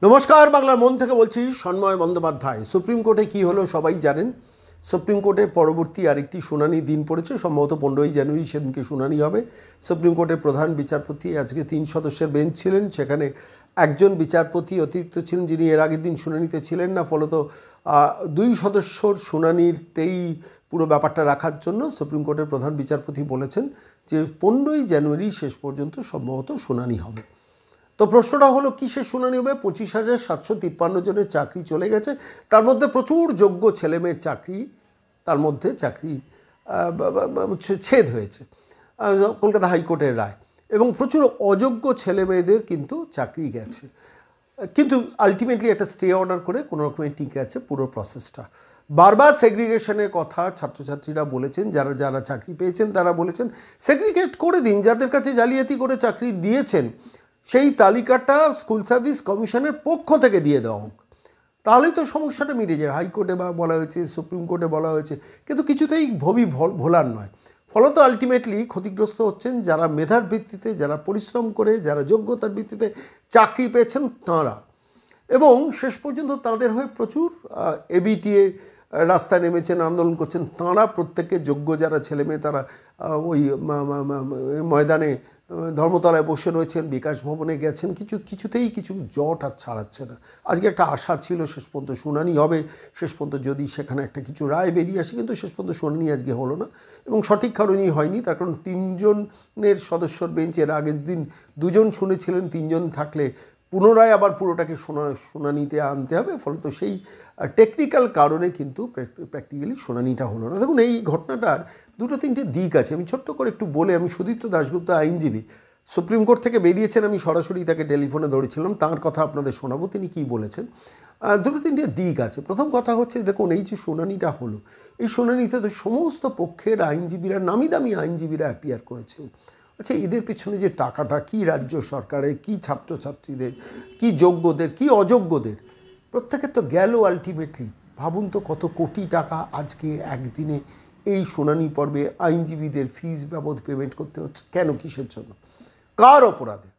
নমস্কার, বাংলার মন থেকে বলছি সন্ময় বন্দ্যোপাধ্যায়। সুপ্রিম কোর্টে কি হলো সবাই জানেন। সুপ্রিম কোর্টে পরবর্তী আরেকটি শুনানি দিন পড়েছে, সম্ভবত 15ই জানুয়ারি সেদিনকে শুনানি হবে। সুপ্রিম কোর্টের প্রধান বিচারপতি আজকে 3 সদস্যের বেঞ্চ ছিলেন, সেখানে একজন বিচারপতি অতিরিক্ত ছিলেন যিনি এর আগের দিন শুনানিতে ছিলেন না, ফলত 2 সদস্যর শুনানিতেই পুরো ব্যাপারটা রাখার জন্য সুপ্রিম কোর্টের প্রধান বিচারপতি বলেছেন যে 15ই জানুয়ারি শেষ পর্যন্ত সম্ভবত শুনানি হবে। তো প্রশ্নটা হলো কিসের শুনানি হবে? 25,753 জনের চাকরি চলে গেছে, তার মধ্যে প্রচুর যোগ্য ছেলেমেয়ের চাকরি, তার মধ্যে চাকরি ছেদ হয়েছে কলকাতা হাইকোর্টের রায়, এবং প্রচুর অযোগ্য ছেলেমেয়েদের কিন্তু চাকরি গেছে। কিন্তু আলটিমেটলি একটা স্টে অর্ডার করে কোনো রকমের টিকে আছে পুরো প্রসেসটা। বারবার সেগ্রিগেশনের কথা ছাত্রছাত্রীরা বলেছেন, যারা যারা চাকরি পেয়েছেন তারা বলেছেন সেগ্রিগেট করে দিন, যাদের কাছে জালিয়াতি করে চাকরি দিয়েছেন সেই তালিকাটা স্কুল সার্ভিস কমিশনের পক্ষ থেকে দিয়ে দেওয়া হোক, তাহলেই তো সমস্যাটা মিটে যায়। হাইকোর্টে বলা হয়েছে, সুপ্রিম কোর্টে বলা হয়েছে, কিন্তু কিছুতেই ভোলার নয়। ফলত আলটিমেটলি ক্ষতিগ্রস্ত হচ্ছেন যারা মেধার ভিত্তিতে, যারা পরিশ্রম করে, যারা যোগ্যতার ভিত্তিতে চাকরি পেয়েছেন তাঁরা, এবং শেষ পর্যন্ত তাঁদের হয়ে প্রচুর এবিটিএ রাস্তায় নেমেছেন, আন্দোলন করছেন। তাঁরা প্রত্যেকে যোগ্য যারা ছেলেমেয়ে তারা ওই ময়দানে ধর্মতলায় বসে রয়েছেন, বিকাশ ভবনে গেছেন, কিছুতেই কিছু জট আর ছাড়াচ্ছে না। আজকে একটা আশা ছিল শেষ পর্যন্ত শুনানি হবে, শেষ পর্যন্ত যদি সেখানে একটা কিছু রায় বেরিয়ে আসে, কিন্তু শেষ পর্যন্ত শুনানি আজকে হলো না, এবং সঠিক কারণেই হয়নি। তার কারণ 3 জনের সদস্যর বেঞ্চের আগের দিন 2 জন শুনেছিলেন, 3 জন থাকলে পুনরায় আবার পুরোটাকে শুনানিতে আনতে হবে, ফলত সেই টেকনিক্যাল কারণে কিন্তু প্র্যাকটিক্যালি শুনানিটা হলো না। দেখুন, এই ঘটনাটার 2-3টে দিক আছে। আমি ছোট্ট করে একটু বলে, আমি সুদীপ্ত দাশগুপ্ত আইনজীবী, সুপ্রিম কোর্ট থেকে বেরিয়েছেন, আমি সরাসরি তাকে টেলিফোনে ধরেছিলাম, তাঁর কথা আপনাদের শোনাবো তিনি কী বলেছেন। 2-3টে দিক আছে। প্রথম কথা হচ্ছে, দেখুন এই যে শুনানিটা হলো, এই শুনানিতে তো সমস্ত পক্ষের আইনজীবীরা, নামি দামি আইনজীবীরা অ্যাপিয়ার করেছেন। আচ্ছা, এদের পেছনে যে টাকাটা কি রাজ্য সরকারের, কি ছাত্রছাত্রীদের, কি যোগ্যদের, কি অযোগ্যদের, প্রত্যেকের তো গেল আলটিমেটলি। ভাবুন তো কত কোটি টাকা আজকে একদিনে এই শুনানি পর্বে আইনজীবীদের ফিস বাবদ পেমেন্ট করতে হচ্ছে। কেন, কিসের জন্য, কার অপরাধে?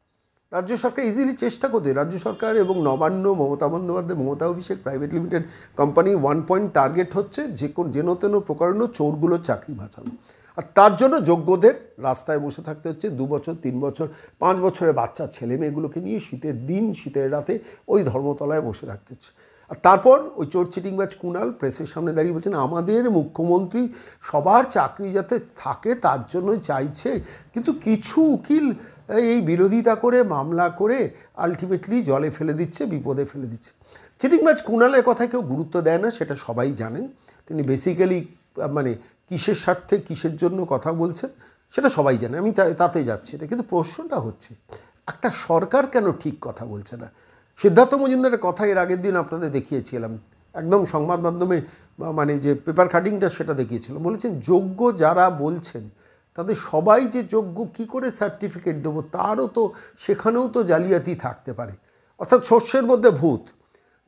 রাজ্য সরকার ইজিলি চেষ্টা করতে, রাজ্য সরকার এবং Nabanna, Mamata Bandyopadhyay, Mamata Abhishek private limited company 1 point target হচ্ছে যেন তেন প্রকারণ চোরগুলোর চাকরি বাঁচানো, আর তার জন্য যোগ্যদের রাস্তায় বসে থাকতে হচ্ছে 2 বছর, 3 বছর, 5 বছরের বাচ্চা ছেলে মেয়েগুলোকে নিয়ে শীতের দিন, শীতের রাতে ওই ধর্মতলায় বসে থাকতে হচ্ছে। আর তারপর ওই চোর চিটিংবাজ কুণাল প্রেসের সামনে দাঁড়িয়ে বলছেন আমাদের মুখ্যমন্ত্রী সবার চাকরি যাতে থাকে তার জন্যই চাইছে, কিন্তু কিছু উকিল এই বিরোধিতা করে, মামলা করে আলটিমেটলি জলে ফেলে দিচ্ছে, বিপদে ফেলে দিচ্ছে। চিটিংবাজ কুণালের কথায় কেউ গুরুত্ব দেয় না, সেটা সবাই জানেন। তিনি বেসিক্যালি মানে কিসের স্বার্থে, কিসের জন্য কথা বলছেন সেটা সবাই জানে, আমি তাতে যাচ্ছি না। কিন্তু প্রশ্নটা হচ্ছে, একটা সরকার কেন ঠিক কথা বলছে না? সিদ্ধার্থ মজুমদারের কথা এর আগের দিন আপনাদের দেখিয়েছিলাম, একদম সংবাদ মাধ্যমে মানে যে পেপার কাটিংটা সেটা দেখিয়েছিলাম। বলেছেন যোগ্য যারা বলছেন তাদের সবাই যে যোগ্য, কি করে সার্টিফিকেট দেবো? তারও তো সেখানেও তো জালিয়াতি থাকতে পারে, অর্থাৎ শস্যের মধ্যে ভূত।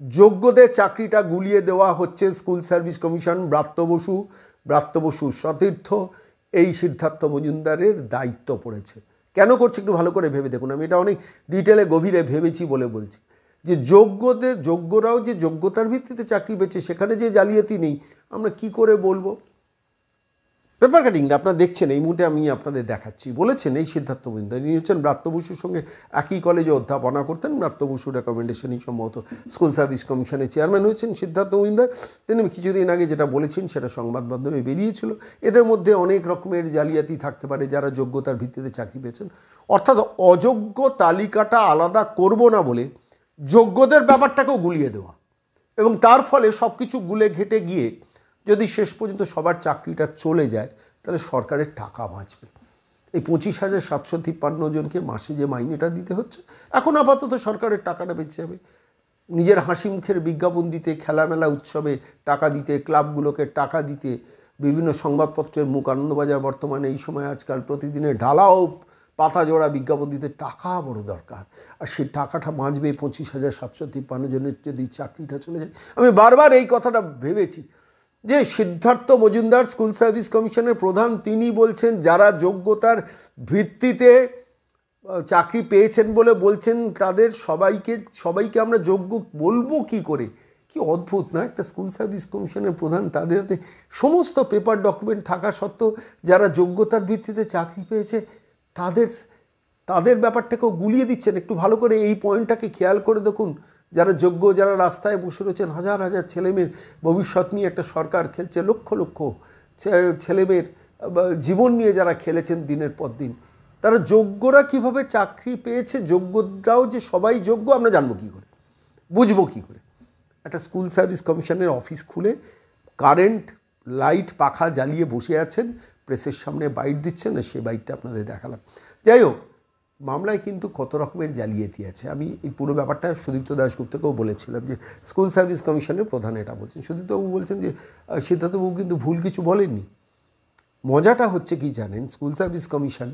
যোগ্যদের চাকরিটা গুলিয়ে দেওয়া হচ্ছে school service commission, Bratya Basu সতীর্থ, এই সিদ্ধার্থ মজুমদারের দায়িত্ব পড়েছে। কেন করছে একটু ভালো করে ভেবে দেখুন। আমি এটা অনেক ডিটেলে গভীরে ভেবেছি বলে বলছি, যে যোগ্যরাও যে যোগ্যতার ভিত্তিতে চাকরি পেয়েছে, সেখানে যে জালিয়াতি নেই, আমরা কি করে বলবো? পেপার কাটিংটা আপনারা দেখছেন, এই মুহূর্তে আমি আপনাদের দেখাচ্ছি। বলেছেন এই সিদ্ধার্থ মজুমদার, ইনি হচ্ছেন ব্রাত্য বসুর সঙ্গে একই কলেজে অধ্যাপনা করতেন। ব্রাত্য বসুর রেকমেন্ডেশনই সম্ভবত স্কুল সার্ভিস কমিশনের চেয়ারম্যান হয়েছেন সিদ্ধার্থ মজুমদার। তিনি কিছুদিন আগে যেটা বলেছেন সেটা সংবাদ মাধ্যমে বেরিয়েছিল, এদের মধ্যে অনেক রকমের জালিয়াতি থাকতে পারে যারা যোগ্যতার ভিত্তিতে চাকরি পেয়েছেন। অর্থাৎ অযোগ্য তালিকাটা আলাদা করব না বলে যোগ্যদের ব্যাপারটাকেও গুলিয়ে দেওয়া, এবং তার ফলে সব কিছু গুলে ঘেটে গিয়ে যদি শেষ পর্যন্ত সবার চাকরিটা চলে যায়, তাহলে সরকারের টাকা বাঁচবে। এই 25,753 জনকে মাসে যে মাইনেটা দিতে হচ্ছে, এখন আপাতত সরকারের টাকাটা বেঁচে যাবে। নিজের হাসি মুখের বিজ্ঞাপন দিতে, খেলামেলা উৎসবে টাকা দিতে, ক্লাবগুলোকে টাকা দিতে, বিভিন্ন সংবাদপত্রের মুখ আনন্দবাজার বর্তমানে এই সময় আজকাল প্রতিদিনের ঢালাও পাতা জোড়া বিজ্ঞাপন দিতে টাকা বড় দরকার, আর সেই টাকাটা বাঁচবে 25,753 জনের যদি চাকরিটা চলে যায়। আমি বারবার এই কথাটা ভেবেছি যে সিদ্ধার্থ মজুমদার স্কুল সার্ভিস কমিশনের প্রধান, তিনি বলছেন যারা যোগ্যতার ভিত্তিতে চাকরি পেয়েছেন বলে বলছেন তাদের সবাইকে আমরা যোগ্য বলবো কি করে? কি অদ্ভুত না, একটা স্কুল সার্ভিস কমিশনের প্রধান, তাদের হাতে সমস্ত পেপার ডকুমেন্ট থাকা সত্ত্বেও যারা যোগ্যতার ভিত্তিতে চাকরি পেয়েছে তাদের তাদের ব্যাপারটাকেও গুলিয়ে দিচ্ছেন। একটু ভালো করে এই পয়েন্টটাকে খেয়াল করে দেখুন। যারা যোগ্য, যারা রাস্তায় বসে রয়েছেন, হাজার হাজার ছেলেমেয়ের ভবিষ্যৎ নিয়ে একটা সরকার খেলছে, লক্ষ লক্ষ ছেলেমেয়ের জীবন নিয়ে যারা খেলেছেন দিনের পর দিন, তারা যোগ্যরা কিভাবে চাকরি পেয়েছে, যোগ্যরাও যে সবাই যোগ্য আমরা জানবো কী করে, বুঝবো কী করে? একটা স্কুল সার্ভিস কমিশনের অফিস খুলে কারেন্ট লাইট পাখা জ্বালিয়ে বসে আছেন, প্রেসের সামনে বাইট দিচ্ছেন, না সে বাইটটা আপনাদের দেখালাম। যাই হোক, মামলায় কিন্তু কত রকমের জালিয়াতি আছে। আমি এই পুরো ব্যাপারটা সুদীপ্ত দাশগুপ্তকেও বলেছিলাম যে স্কুল সার্ভিস কমিশনের প্রধান এটা বলছেন। সুদীপ্তবাবু বলছেন যে সিদ্ধার্থবাবু কিন্তু ভুল কিছু বলেননি। মজাটা হচ্ছে কি জানেন, স্কুল সার্ভিস কমিশন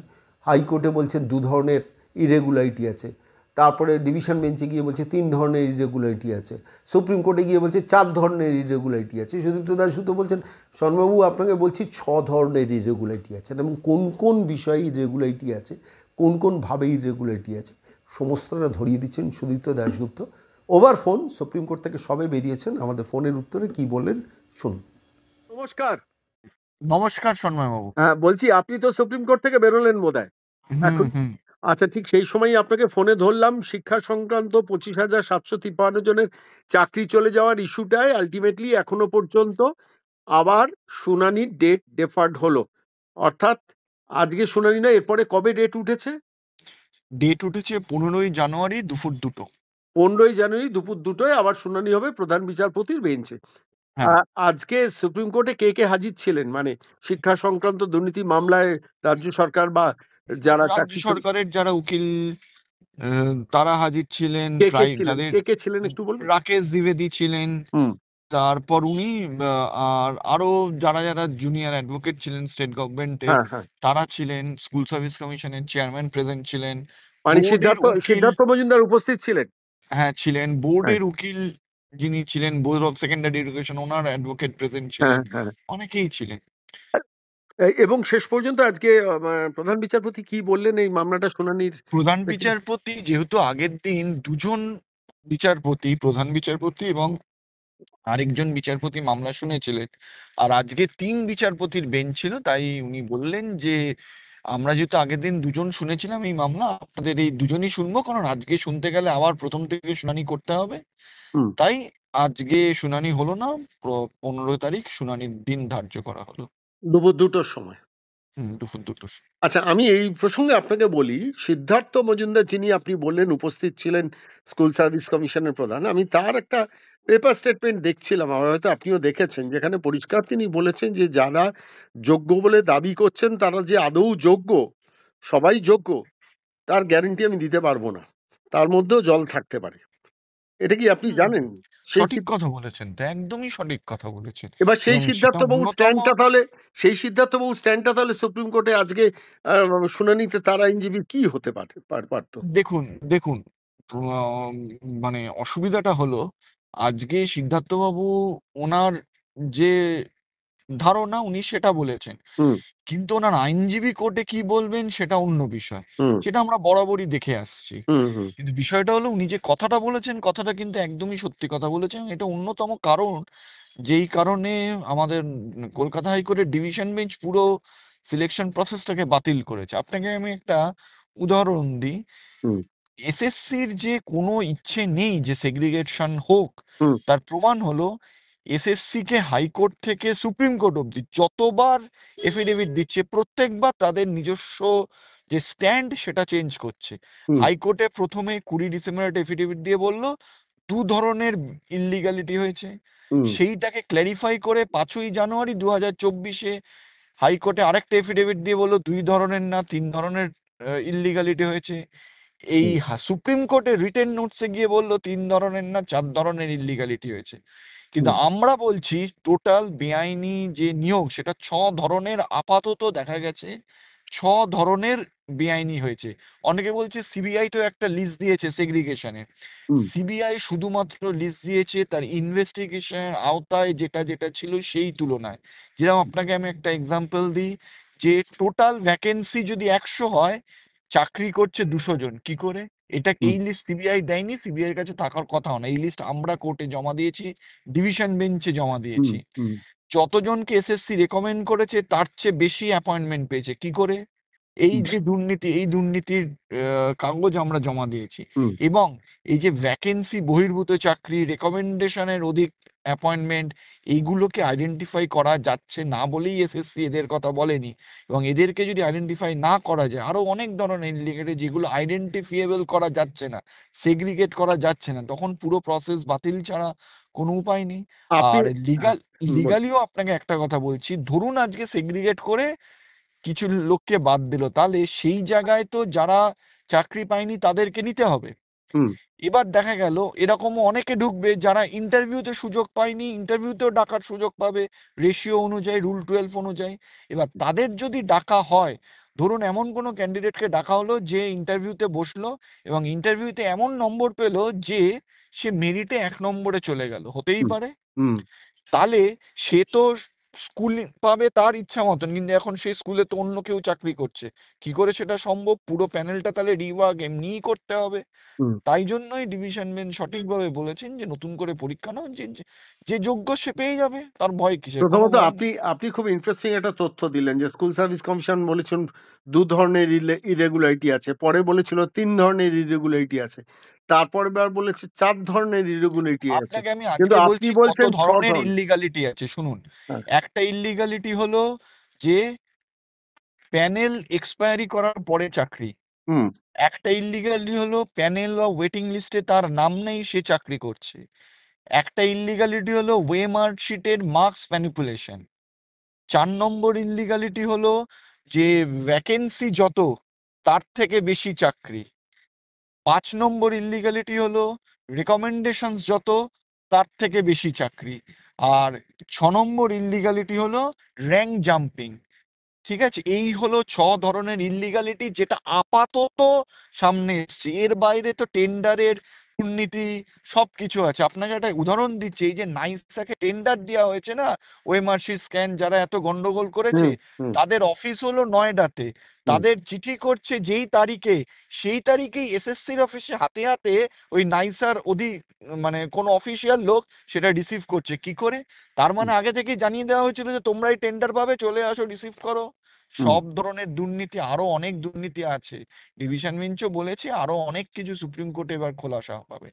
হাইকোর্টে বলছেন 2 ধরনের ইরেগুলারিটি আছে, তারপরে ডিভিশন বেঞ্চে গিয়ে বলছে 3 ধরনের ইরেগুলারিটি আছে, সুপ্রিম কোর্টে গিয়ে বলছে 4 ধরনের ইরেগুলারিটি আছে। সুদীপ্ত দাশগুপ্ত বলছেন শর্মাবাবু আপনাকে বলছি 6 ধরনের ইরেগুলারিটি আছে, এবং কোন কোন বিষয়ে ইরেগুলারিটি আছে, কোন কোনভাবে ইরেগুলারিটি আছে সমস্তটা ধরিয়ে দিচ্ছেন Sudipta Dasgupta over phone. Supreme court থেকে সবে বেরিয়েছেন, আমাদের ফোনের উত্তরে কি বললেন শুনুন। নমস্কার। নমস্কার সন্ময় বাবু। হ্যাঁ, বলছি আপনি তো সুপ্রিম কোর্ট থেকে বেরোলেন বোধহয় এখন। আচ্ছা, ঠিক সেই সময়ই আপনাকে ফোনে ধরলাম। শিক্ষা সংক্রান্ত 25,753 জনের চাকরি চলে যাওয়ার ইস্যুটায় আলটিমেটলি এখনো পর্যন্ত আবার শুনানির ডেট ডেফার্ড হলো, অর্থাৎ আজকে শুনানি না, এরপরে কবে ডেট উঠেছে? ডেট উঠেছে 15ই জানুয়ারি দুপুর 2টো। 15ই জানুয়ারি দুপুর 2টোয় আবার শুনানি হবে প্রধান বিচারপতির বেঞ্চে। হ্যাঁ, আজকে সুপ্রিম কোর্টে কে কে হাজির ছিলেন, মানে শিক্ষা সংক্রান্ত দুর্নীতি মামলায় রাজ্য সরকার বা যারা রাজ্য চাকরি সরকারের যারা উকিল তারা হাজির ছিলেন, কে কে প্রায় ছিলেন, যাদের কে কে ছিলেন একটু বলুন। রাকেশ দ্বিবেদী ছিলেন, হুম। তারপর উনি আর আরো যারা যারা জুনিয়র অ্যাডভোকেট ছিলেন স্টেট গভর্নমেন্টের হ্যাঁ, হ্যাঁ, তারা ছিলেন, স্কুল সার্ভিস কমিশনের চেয়ারম্যান প্রেজেন্ট ছিলেন, মানে বোর্ডের সিদ্ধার্থ উকিল, সিদ্ধার্থ মজুমদার উপস্থিত ছিলেন। হ্যাঁ ছিলেন, হ্যাঁ, বোর্ডের উকিল যিনি ছিলেন board of secondary education owner advocate present হ্যাঁ, ছিলেন, হ্যাঁ। অনেকেই ছিলেন। এবং শেষ পর্যন্ত আজকে প্রধান বিচারপতি কি বললেন এই মামলাটা শুনানির? প্রধান বিচারপতি যেহেতু আগের দিন দুজন বিচারপতি, প্রধান বিচারপতি এবং আরেকজন বিচারপতি মামলা শুনেছিলেন, আর আজকে 3 বিচারপতির বেঞ্চ ছিল, তাই উনি বললেন যে আমরা যেহেতু আগের দিন দুজন শুনেছিলাম এই মামলা, আপনাদের এই দুজনই শুনবো, কারণ আজকে শুনতে গেলে আবার প্রথম থেকে শুনানি করতে হবে, হুম। তাই আজকে শুনানি হলো না, 15 তারিখ শুনানির দিন ধার্য করা হলো। দুপুর 2টোর সময়। দুপুর 2টো। আচ্ছা, আমি এই প্রসঙ্গে আপনাকে বলি, সিদ্ধার্থ মজুমদার যিনি আপনি বললেন উপস্থিত ছিলেন স্কুল সার্ভিস কমিশনের প্রধান, আমি তার একটা পেপার স্টেটমেন্ট দেখছিলাম, আমার হয়তো আপনিও দেখেছেন, যেখানে পরিষ্কার তিনি বলেছেন যে যারা যোগ্য বলে দাবি করছেন তারা যে আদৌ যোগ্য, সবাই যোগ্য, তার গ্যারান্টি আমি দিতে পারবো না, তার মধ্যেও জল থাকতে পারে। এটা কি আপনি জানেন? সেই সঠিক কথা বলেছেন, তো একদমই সঠিক কথা বলেছেন। এবার সেই এবং সেটা সিদ্ধার্থবাবু ন্যূনতম, স্ট্যান্ডটা তাহলে, সেই সিদ্ধার্থবাবু স্ট্যান্ডটা তাহলে সুপ্রিম কোর্টে আজকে শুনানিতে তার আইনজীবী কি হতে পারতো? দেখুন দেখুন আম, মানে অসুবিধাটা হলো আজকে সিদ্ধার্থ বাবু ওনার যে ধারণা উনি সেটা বলেছেন, হুম, কিন্তু ওনার আইনজীবী কোর্টে কি বলবেন সেটা অন্য বিষয়, হুম, সেটা আমরা বরাবরই দেখে আসছি। হুম, হুম, কিন্তু বিষয়টা হলো উনি যে কথাটা বলেছেন কথাটা কিন্তু একদমই সত্যি কথা বলেছেন, এটা অন্যতম কারণ যেই কারণে আমাদের কলকাতা হাইকোর্টের ডিভিশন বেঞ্চ পুরো সিলেকশন প্রসেসটাকে বাতিল করেছে। আপনাকে আমি একটা উদাহরণ দিই। হুম, এসএসসির যে কোনো ইচ্ছে নেই যে সেগ্রিগেশন হোক, হুম, তার প্রমাণ হলো এসএসসি কে হাইকোর্ট থেকে সুপ্রিম কোর্ট অব্দি যতবার এফিডেভিট দিচ্ছে প্রত্যেকবার তাদের নিজস্ব যে স্ট্যান্ড সেটা চেঞ্জ করছে। হুম, হাইকোর্টে প্রথমে 20 ডিসেম্বর একটা এফিডেভিট দিয়ে বলল 2 ধরনের ইললিগালিটি হয়েছে, হুম, সেইটাকে ক্ল্যারিফাই করে 5ই জানুয়ারি 2024-এ হাইকোর্টে আরেকটা এফিডেভিট দিয়ে বললো 2 ধরনের না 3 ধরনের ইললিগালিটি হয়েছে। এই হুম, সুপ্রিম কোর্টের রিটেন নোটসে গিয়ে বললো 3 ধরনের না 4 ধরনের ইললিগালিটি হয়েছে। কিন্তু হুম, আমরা বলছি টোটাল বেআইনি যে নিয়োগ সেটা 6 ধরনের আপাতত দেখা গেছে, 6 ধরনের বেআইনি হয়েছে। অনেকে বলছে সিবিআই তো একটা লিস্ট দিয়েছে সেগ্রিগেশনের, হুম, সিবিআই শুধুমাত্র লিস্ট দিয়েছে তার ইনভেস্টিগেশনের আওতায় যেটা যেটা ছিল সেই তুলনায়। যেরকম আপনাকে আমি একটা এক্সাম্পল দিই, যে টোটাল ভ্যাকেন্সি যদি 100 হয়, চাকরি করছে 200 জন, কি করে? এটা হুম এই লিস্ট সিবিআই দেয়নি, সিবিআই এর কাছে থাকার কথাও না। এই লিস্ট আমরা কোর্টে জমা দিয়েছি, ডিভিশন বেঞ্চে জমা হুম দিয়েছি। হুম যতজনকে এসএসসি রেকমেন্ড করেছে তার চেয়ে বেশি অ্যাপয়েন্টমেন্ট পেয়েছে, কি করে? এই হুম যে দুর্নীতি, এই দুর্নীতির কাগজ আমরা জমা দিয়েছি। হুম এবং এই যে ভ্যাকেন্সি বহির্ভূত চাকরি, রেকমেন্ডেশনের অধিক অ্যাপয়েন্টমেন্ট, এইগুলোকে আইডেন্টিফাই করা যাচ্ছে না বলেই এসএসসি এদের কথা বলেনি। এবং এদেরকে যদি আইডেন্টিফাই না করা যায়, আরো অনেক ধরনের ইন্ডিকেটর যেগুলো আইডেন্টিফিয়েবল করা যাচ্ছে না, সেগ্রিগেট করা যাচ্ছে না, তখন পুরো প্রসেস বাতিল ছাড়া কোনো উপায় নেই। আপনি আর হ্যাঁ, বলুন। লিগালিও আপনাকে একটা কথা বলছি, ধরুন আজকে সেগ্রিগেট করে কিছু লোককে বাদ দিল, তাহলে সেই জায়গায় তো যারা চাকরি পায়নি তাদেরকে নিতে হবে। হুম এবার দেখা গেল এরকমও অনেকে ঢুকবে যারা ইন্টারভিউতে সুযোগ পায়নি, ইন্টারভিউতেও ডাকার সুযোগ পাবে রেশিও অনুযায়ী, রুল 12 অনুযায়ী। এবার তাদের যদি ডাকা হয়, ধরুন এমন কোনো ক্যান্ডিডেটকে ডাকা হলো যে ইন্টারভিউতে বসলো এবং ইন্টারভিউতে এমন নম্বর পেলো যে সে মেরিটে 1 নম্বরে চলে গেল, হতেই হুম পারে। হুম তাহলে সে তো স্কুল পাবে তার ইচ্ছা মতন, কিন্তু এখন সেই স্কুলে তো অন্য কেউ চাকরি করছে, কি করে সেটা সম্ভব? পুরো প্যানেলটা তাহলে রিওয়ার্ক এমনিই করতে হবে। হুম তাই জন্যই ডিভিশন বেঞ্চ সঠিকভাবে বলেছেন যে নতুন করে পরীক্ষা নাও, যে যে যোগ্য সে পেয়ে যাবে, তার ভয় কিসের? কোনো প্রথমত ভয় আপনি নেই। আপনি খুব ইন্টারেস্টিং একটা তথ্য দিলেন যে স্কুল সার্ভিস কমিশন বলেছেন দু ধরনের ইরেগুলারিটি আছে, পরে বলেছিল 3 ধরনের ইরেগুলারিটি আছে, তারপরে বার বলেছে 4 ধরনের ইরেগুলারিটি আছে, আপনাকে আমি কিন্তু আজকে আপনি বলছি কত বলছেন ছ ধরনের ধরনের ইল্লিগালিটি আছে, শুনুন। হ্যাঁ একটা ইল্লিগালিটি হলো যে প্যানেল এক্সপায়ারি করার পরে চাকরি। হুম একটা ইল্লিগালিটি হলো প্যানেল বা ওয়েটিং লিস্টে তার নাম নেই, সে চাকরি করছে। একটা ইল্লিগালিটি হলো ওয়ে মার্কশিটের মার্কস ম্যানিপুলেশন। 4 নম্বর ইল্লিগালিটি হলো যে ভ্যাকেন্সি যত তার থেকে বেশি চাকরি। 5 নম্বর ইল্লিগালিটি হলো রেকমেন্ডেশনস যত তার থেকে বেশি চাকরি। আর 6 নম্বর ইল্লিগালিটি হলো র্যাঙ্ক জাম্পিং। ঠিক আছে, এই হলো 6 ধরনের ইল্লিগালিটি যেটা আপাতত সামনে এসছে। এর বাইরে তো টেন্ডারের দুর্নীতি সবকিছু আছে। আপনাকে একটা উদাহরণ দিচ্ছি, এই যে নাইসাকে টেন্ডার দেওয়া হয়েছে না, ওএমআরসি স্ক্যান যারা এত গন্ডগোল করেছে, হুম হুম তাদের অফিস হলো নয়ডাতে। হুম তাদের চিঠি করছে যেই তারিখে, সেই তারিখেই এসএসসির অফিসে হাতে হাতে ওই নাইসার মানে কোন অফিসিয়াল লোক সেটা রিসিভ করছে, কি করে? তার হুম মানে আগে থেকে জানিয়ে দেওয়া হয়েছিল যে তোমরা এই টেন্ডার পাবে, চলে আসো, রিসিভ করো। হুম। সব ধরনের দুর্নীতি, আরো অনেক দুর্নীতি আছে। ডিভিশন বেঞ্চও বলেছে আরো অনেক কিছু সুপ্রিম কোর্টে এবার খোলাসা হবে।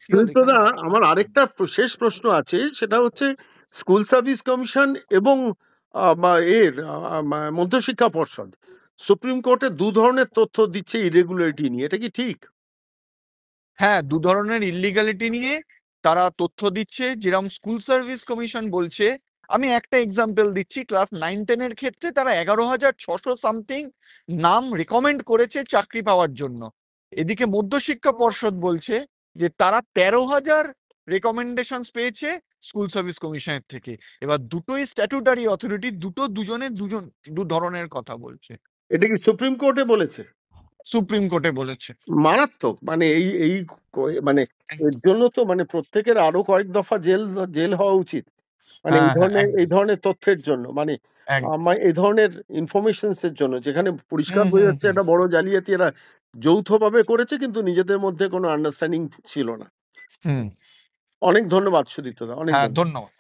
কি হলো এখানে সুদীপ্তদা, কথা আমার আরেকটা শেষ প্রশ্ন আছে, সেটা হচ্ছে স্কুল সার্ভিস কমিশন এবং বা এর মধ্যশিক্ষা পর্ষদ সুপ্রিম কোর্টে 2 ধরনের তথ্য দিচ্ছে ইরেগুলারিটি নিয়ে, এটা কি ঠিক? হ্যাঁ, 2 ধরনের ইল্লিগালিটি নিয়ে তারা তথ্য দিচ্ছে। যেরকম স্কুল সার্ভিস কমিশন বলছে, আমি একটা এক্সাম্পল দিচ্ছি, ক্লাস 9-10 এর ক্ষেত্রে তারা 11,600 সামথিং নাম রেকমেন্ড করেছে চাকরি পাওয়ার জন্য। এদিকে মধ্যশিক্ষা পর্ষদ বলছে যে তারা 13,000 রেকমেন্ডেশনস পেয়েছে স্কুল সার্ভিস কমিশনের থেকে। এবার দুটোই স্ট্যাটুটারি অথরিটি, দুজনে দু ধরনের কথা বলছে। এটা কি সুপ্রিম কোর্টে বলেছে? সুপ্রিম কোর্টে বলেছে। মারাত্মক, মানে এই এই মানে এর জন্য তো মানে প্রত্যেকের আরো কয়েক দফা জেল জেল হওয়া উচিত, মানে হ্যাঁ হ্যাঁ, এই একদম ধরনের তথ্যের জন্য, মানে একদম। আমার এই ধরনের ইনফরমেশনস এর জন্য, যেখানে পরিষ্কার হুম বোঝা হুম যাচ্ছে হুম। একটা বড় জালিয়াতি এরা যৌথভাবে করেছে, কিন্তু নিজেদের মধ্যে কোনো আন্ডারস্ট্যান্ডিং ছিল না। হুম। অনেক ধন্যবাদ সুদীপ্তদা, অনেক হ্যাঁ, ধন্যবাদ। ধন্যবাদ।